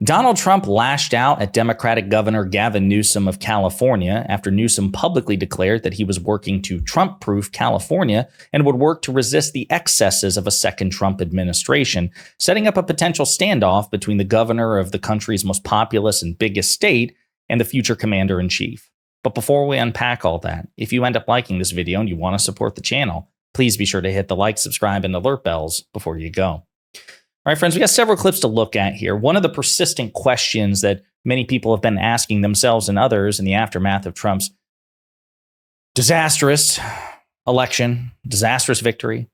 Donald Trump lashed out at Democratic Governor Gavin Newsom of California after Newsom publicly declared that he was working to Trump-proof California and would work to resist the excesses of a second Trump administration, setting up a potential standoff between the governor of the country's most populous and biggest state and the future commander-in-chief. But before we unpack all that, if you end up liking this video and you want to support the channel, please be sure to hit the like, subscribe, and alert bells before you go. All right, friends, we got several clips to look at here. One of the persistent questions that many people have been asking themselves and others in the aftermath of Trump's disastrous election, disastrous victory,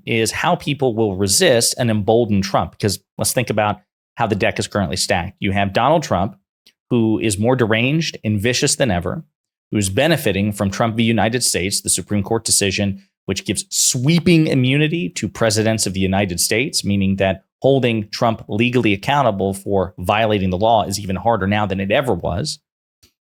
is how people will resist an emboldened Trump. Because let's think about how the deck is currently stacked. You have Donald Trump, who is more deranged and vicious than ever, who's benefiting from Trump v. United States, the Supreme Court decision which gives sweeping immunity to presidents of the United States, meaning that holding Trump legally accountable for violating the law is even harder now than it ever was.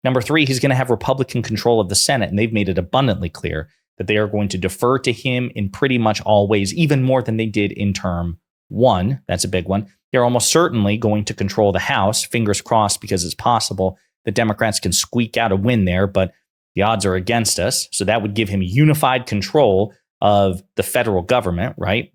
Number three, he's going to have Republican control of the Senate, and they've made it abundantly clear that they are going to defer to him in pretty much all ways, even more than they did in term one. That's a big one. They're almost certainly going to control the House, fingers crossed, because it's possible the Democrats can squeak out a win there, but the odds are against us. So that would give him unified control of the federal government, right?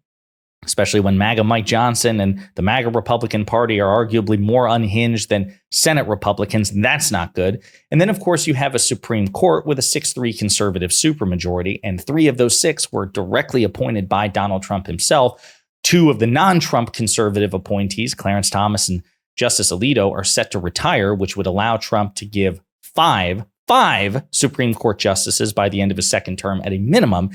Especially when MAGA Mike Johnson and the MAGA Republican Party are arguably more unhinged than Senate Republicans. That's not good. And then, of course, you have a Supreme Court with a 6-3 conservative supermajority, and 3 of those 6 were directly appointed by Donald Trump himself. 2 of the non-Trump conservative appointees, Clarence Thomas and Justice Alito, are set to retire, which would allow Trump to give 5 Supreme Court justices by the end of his second term at a minimum.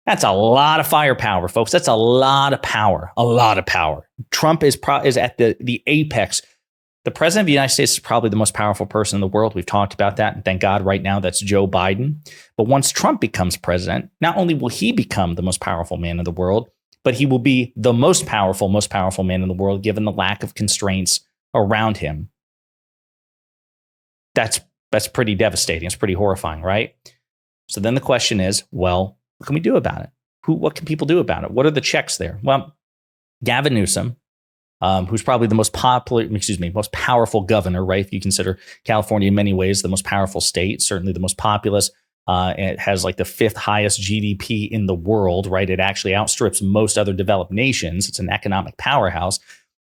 That's a lot of firepower, folks. That's a lot of power, Trump is at the apex. The president of the United States is probably the most powerful person in the world. We've talked about that. And thank God right now that's Joe Biden. But once Trump becomes president, not only will he become the most powerful man in the world, but he will be the most powerful man in the world, given the lack of constraints around him. That's pretty devastating. It's pretty horrifying, right? So then the question is, well, what can we do about it? What can people do about it? What are the checks there? Well, Gavin Newsom, who's probably the most powerful governor, right? If you consider California in many ways the most powerful state, certainly the most populous. It has like the 5th highest GDP in the world, right? It actually outstrips most other developed nations. It's an economic powerhouse.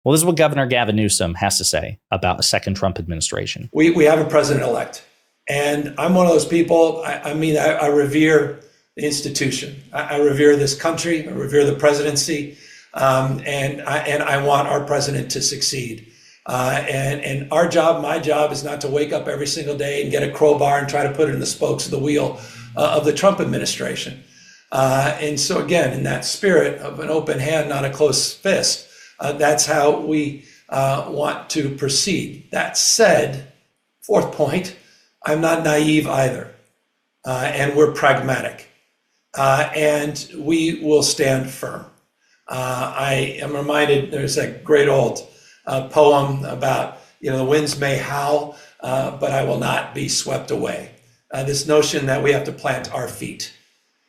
Well, this is what Governor Gavin Newsom has to say about a second Trump administration. We have a president-elect, and I'm one of those people. I revere the institution. I revere this country. I revere the presidency, and I want our president to succeed. And our job, my job, is not to wake up every single day and get a crowbar and try to put it in the spokes of the wheel of the Trump administration. And so, again, in that spirit of an open hand, not a closed fist, that's how we want to proceed. That said, 4th point, I'm not naive either, and we're pragmatic, and we will stand firm. I am reminded there's a great old poem about, the winds may howl, but I will not be swept away. This notion that we have to plant our feet.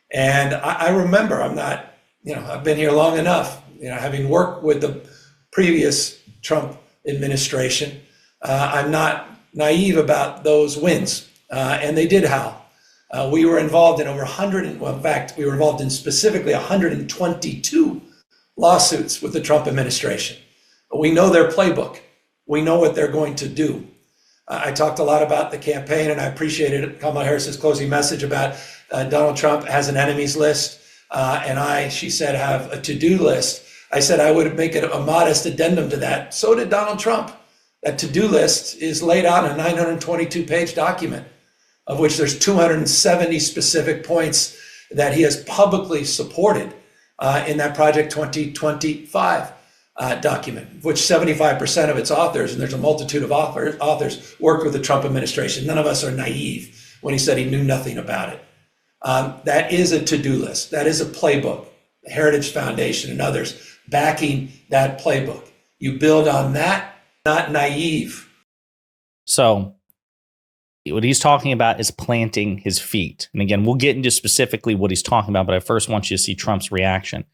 And I remember, I've been here long enough, having worked with the previous Trump administration, I'm not naive about those winds, and they did howl. We were involved in we were involved in specifically 122 lawsuits with the Trump administration. We know their playbook. We know what they're going to do. I talked a lot about the campaign, and I appreciated Kamala Harris's closing message about Donald Trump has an enemies list, and she said, have a to-do list. I said I would make it a modest addendum to that. So did Donald Trump. That to-do list is laid out in a 922-page document, of which there's 270 specific points that he has publicly supported in that Project 2025 document, which 75% of its authors, and there's a multitude of authors, worked with the Trump administration. None of us are naive when he said he knew nothing about it. That is a to-do list. That is a playbook. The Heritage Foundation and others backing that playbook. You build on that, not naive. So what he's talking about is planting his feet. And again, we'll get into specifically what he's talking about, but I first want you to see Trump's reaction.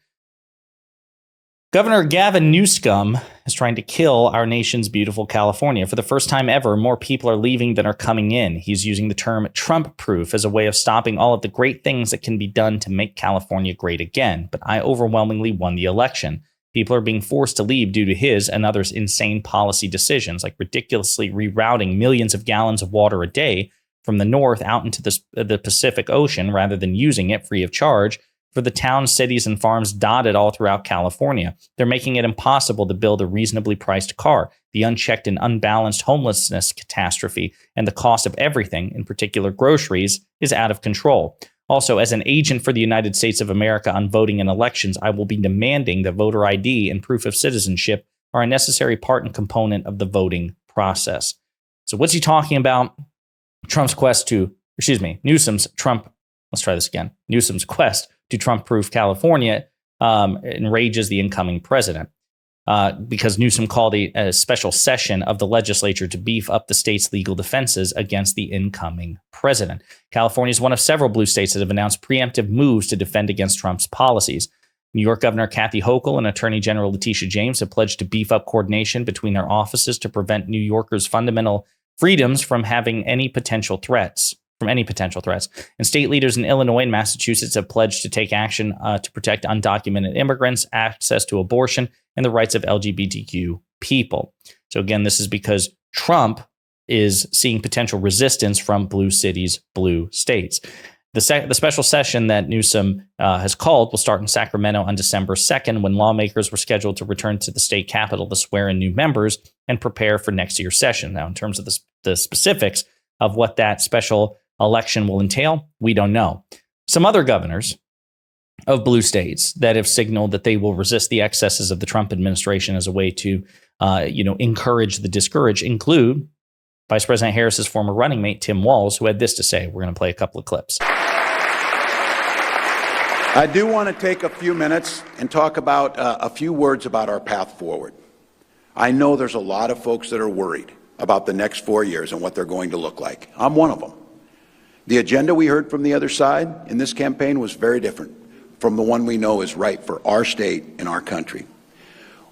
Governor Gavin Newsom is trying to kill our nation's beautiful California. For the first time ever, more people are leaving than are coming in. He's using the term Trump-proof as a way of stopping all of the great things that can be done to make California great again. But I overwhelmingly won the election. People are being forced to leave due to his and others' insane policy decisions, like ridiculously rerouting millions of gallons of water a day from the north out into the Pacific Ocean rather than using it free of charge for the towns, cities, and farms dotted all throughout California. They're making it impossible to build a reasonably priced car. The unchecked and unbalanced homelessness catastrophe and the cost of everything, in particular groceries, is out of control. Also, as an agent for the United States of America on voting in elections, I will be demanding that voter ID and proof of citizenship are a necessary part and component of the voting process. So what's he talking about? Newsom's quest to Trump-proof California enrages the incoming president because Newsom called a special session of the legislature to beef up the state's legal defenses against the incoming president. California is one of several blue states that have announced preemptive moves to defend against Trump's policies. New York Governor Kathy Hochul and Attorney General Letitia James have pledged to beef up coordination between their offices to prevent New Yorkers' fundamental freedoms from any potential threats. And state leaders in Illinois and Massachusetts have pledged to take action to protect undocumented immigrants, access to abortion, and the rights of LGBTQ people. So again, this is because Trump is seeing potential resistance from blue cities, blue states. The special session that Newsom has called will start in Sacramento on December 2nd, when lawmakers were scheduled to return to the state capitol to swear in new members and prepare for next year's session. Now, in terms of the specifics of what that special election will entail, we don't know. Some other governors of blue states that have signaled that they will resist the excesses of the Trump administration as a way to, encourage the discouraged include Vice President Harris's former running mate, Tim Walz, who had this to say. We're going to play a couple of clips. I do want to take a few minutes and talk about a few words about our path forward. I know there's a lot of folks that are worried about the next 4 years and what they're going to look like. I'm one of them. The agenda we heard from the other side in this campaign was very different from the one we know is right for our state and our country.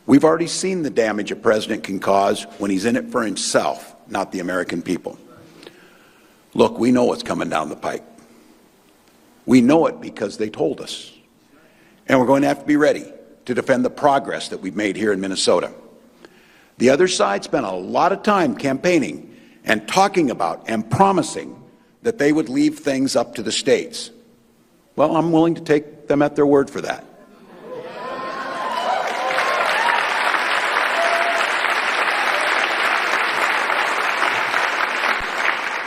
We've already seen the damage a president can cause when he's in it for himself, not the American people. Look, we know what's coming down the pike. We know it because they told us. And we're going to have to be ready to defend the progress that we've made here in Minnesota. The other side spent a lot of time campaigning and talking about and promising that they would leave things up to the states. Well, I'm willing to take them at their word for that.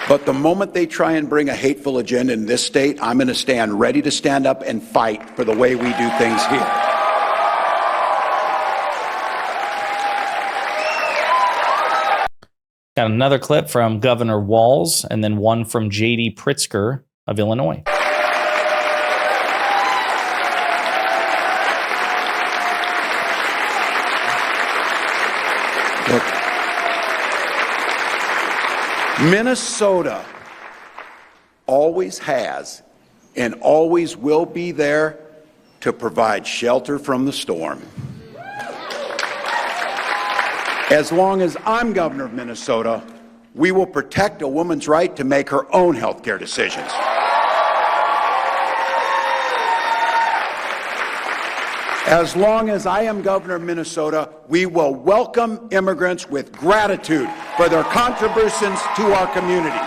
But the moment they try and bring a hateful agenda in this state, I'm going to stand ready to stand up and fight for the way we do things here. Got another clip from Governor Walz and then one from J.D. Pritzker of Illinois. Look, Minnesota always has and always will be there to provide shelter from the storm. As long as I'm governor of Minnesota, we will protect a woman's right to make her own health care decisions. As long as I am governor of Minnesota, we will welcome immigrants with gratitude for their contributions to our communities.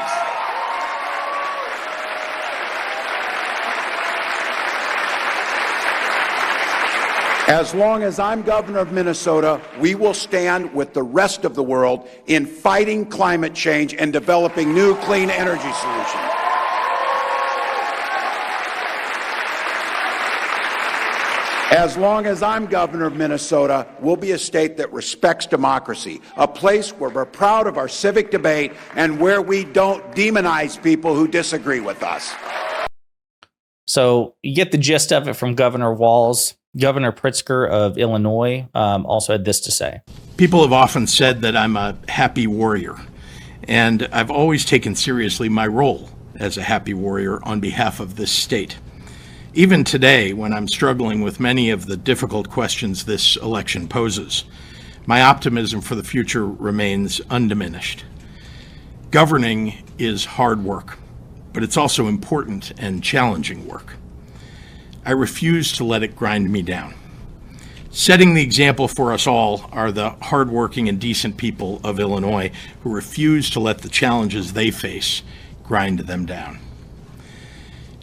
As long as I'm governor of Minnesota, we will stand with the rest of the world in fighting climate change and developing new clean energy solutions. As long as I'm governor of Minnesota, we'll be a state that respects democracy, a place where we're proud of our civic debate and where we don't demonize people who disagree with us. So you get the gist of it from Governor Walz. Governor Pritzker of Illinois also had this to say. People have often said that I'm a happy warrior, and I've always taken seriously my role as a happy warrior on behalf of this state. Even today, when I'm struggling with many of the difficult questions this election poses, my optimism for the future remains undiminished. Governing is hard work, but it's also important and challenging work. I refuse to let it grind me down. Setting the example for us all are the hardworking and decent people of Illinois who refuse to let the challenges they face grind them down.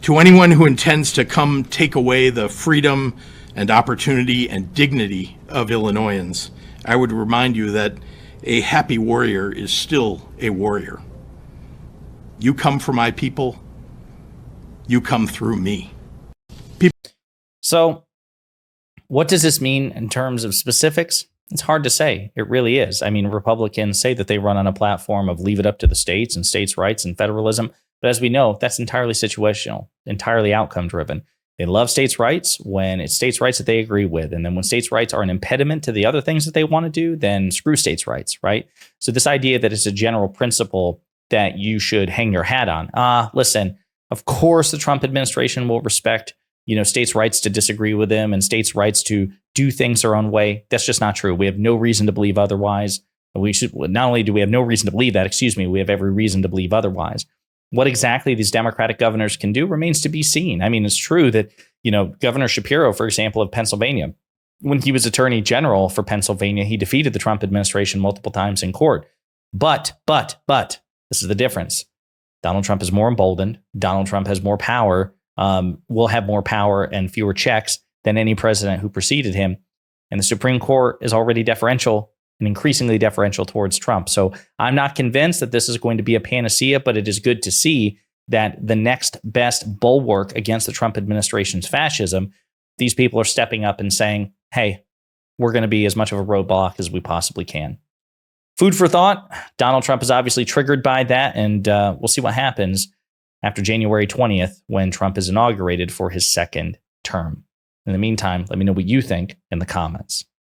To anyone who intends to come take away the freedom and opportunity and dignity of Illinoisans, I would remind you that a happy warrior is still a warrior. You come for my people, you come through me. So, what does this mean in terms of specifics? It's hard to say. It really is. I mean, Republicans say that they run on a platform of leave it up to the states and states' rights and federalism. But as we know, that's entirely situational, entirely outcome driven. They love states' rights when it's states' rights that they agree with. And then when states' rights are an impediment to the other things that they want to do, then screw states' rights, right? So this idea that it's a general principle that you should hang your hat on. Listen, of course, the Trump administration will respect, states' rights to disagree with them and states' rights to do things their own way. That's just not true. We have no reason to believe otherwise. Not only do we have no reason to believe that, we have every reason to believe otherwise. What exactly these Democratic governors can do remains to be seen. I mean, it's true that, Governor Shapiro, for example, of Pennsylvania, when he was attorney general for Pennsylvania, he defeated the Trump administration multiple times in court. But, this is the difference. Donald Trump is more emboldened. Donald Trump has more power, will have more power and fewer checks than any president who preceded him. And the Supreme Court is already deferential and increasingly deferential towards Trump. So I'm not convinced that this is going to be a panacea, but it is good to see that the next best bulwark against the Trump administration's fascism, these people are stepping up and saying, hey, we're going to be as much of a roadblock as we possibly can. Food for thought. Donald Trump is obviously triggered by that, and we'll see what happens after January 20th when Trump is inaugurated for his second term. In the meantime, let me know what you think in the comments.